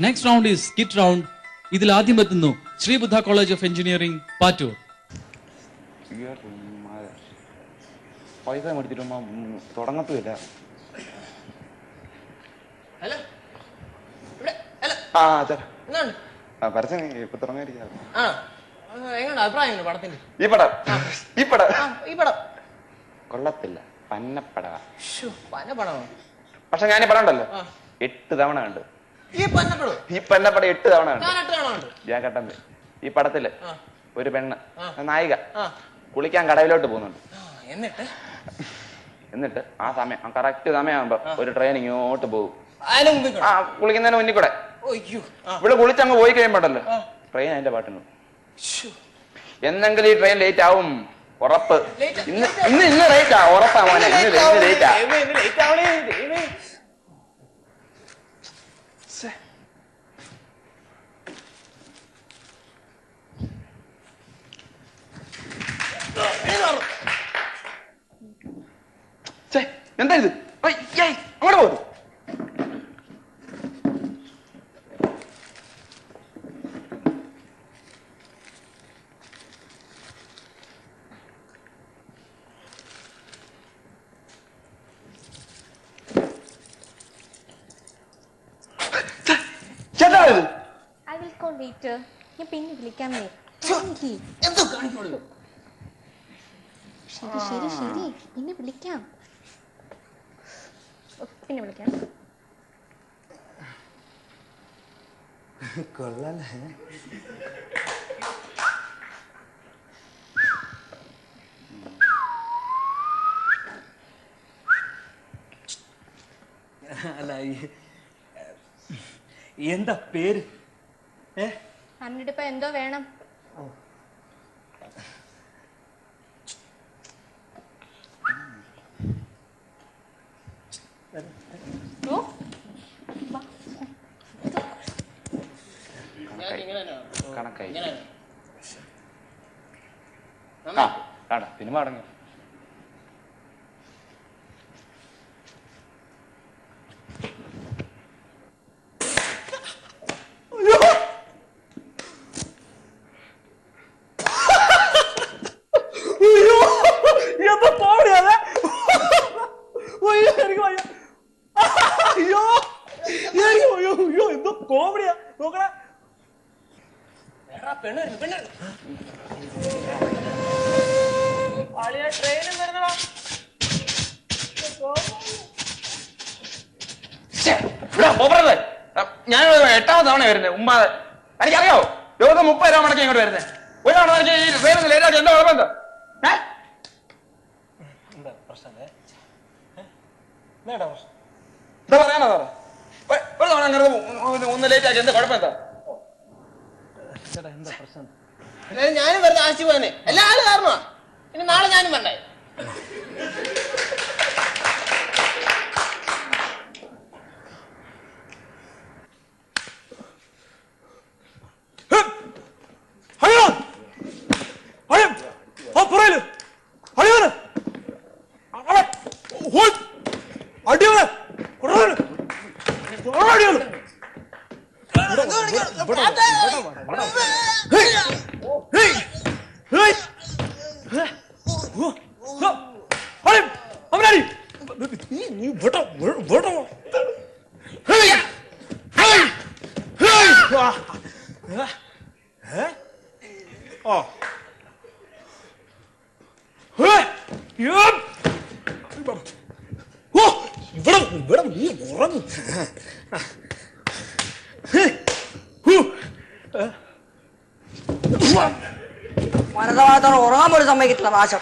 Next round is skit round. ഇതിൽ ആദ്യം എത്തുന്നു ശ്രീബുദ്ധ കോളേജ് ഓഫ് എഞ്ചിനീയറിംഗ് പാറ്റൂർ. പൈസ മേടിച്ചിട്ട് തുടങ്ങത്തില്ല. പരസ്യം ഇപ്പൊ തുടങ്ങിയിരിക്കാം. ഈ പടം കൊള്ളത്തില്ല, പന്നപ്പട. പക്ഷെ ഞാൻ ഈ പടം ഉണ്ടല്ലോ 8 തവണ കണ്ടു. ഈ പന്നപ്പട 8 തവണ കണ്ടു. ഞാൻ കണ്ടത് ഈ പടത്തില് ഒരു പെണ്ണ് നായിക കുളിക്കാൻ കടവിലോട്ട് പോകുന്നുണ്ട്. എന്നിട്ട് ആ സമയം കറക്റ്റ് സമയമാകുമ്പോ ഒരു ട്രെയിൻ ഇങ്ങോട്ട് പോകും. കുളിക്കുന്നതിന് മുന്നിൽ കൂടെ ഇവിടെ കുളിച്ചങ്ങ് പോയി കഴിയുമ്പോണ്ടല്ലോ ട്രെയിൻ അതിന്റെ പാട്ടുണ്ട്. എന്നെങ്കിലും ഈ ട്രെയിൻ ലേറ്റ് ആവും, ഉറപ്പ്. ഇന്ന് ലേറ്റ് ആ, ഉറപ്പാ മോനെ, ഇന്ന് ലേറ്റ് ആ. എന്താ ഇത്? അങ്ങോട്ട് പോകും. I will call later. ഞാൻ പിന്നെ വിളിക്കാം. ശരി ശരി, പിന്നെ വിളിക്കാം. പിന്നെ വിളിക്കാം. കൊള്ളാലേ. അല്ല എന്താ പേര്? അന്നിട്ടിപ്പോ എന്തോ വേണം? കണക്കായി സിനിമ അടങ്ങി. കോമഡിയാ നോക്കണ. ഞാൻ 8ാമത് തവണ വരുന്നത്. ഉമ്മാതെ എനിക്കറിയാവോ, ദിവസം 30 രൂപ മടക്കി ഇങ്ങോട്ട് വരുന്നത്. ഒരു തവണ ഈ ട്രെയിൻ ലേറ്റാക്കി എന്താ കുഴപ്പം? എന്താ പറയാനോ സാറേ? ഒരു തവണ അങ്ങനെ ഒന്ന് ലേറ്റ് ആക്കി എന്താ കുഴപ്പം? എന്താ ഞാനും വെറുതെ ആശിച്ചു പോയനെ. എല്ലാ ആളും കാരണമാ. പിന്നെ നാളെ ഞാനും വേണ്ടേ? മനസ്സമാനത്തോടെ ഉറങ്ങാൻ പോലും സമ്മതിക്കത്തില്ല നാശം.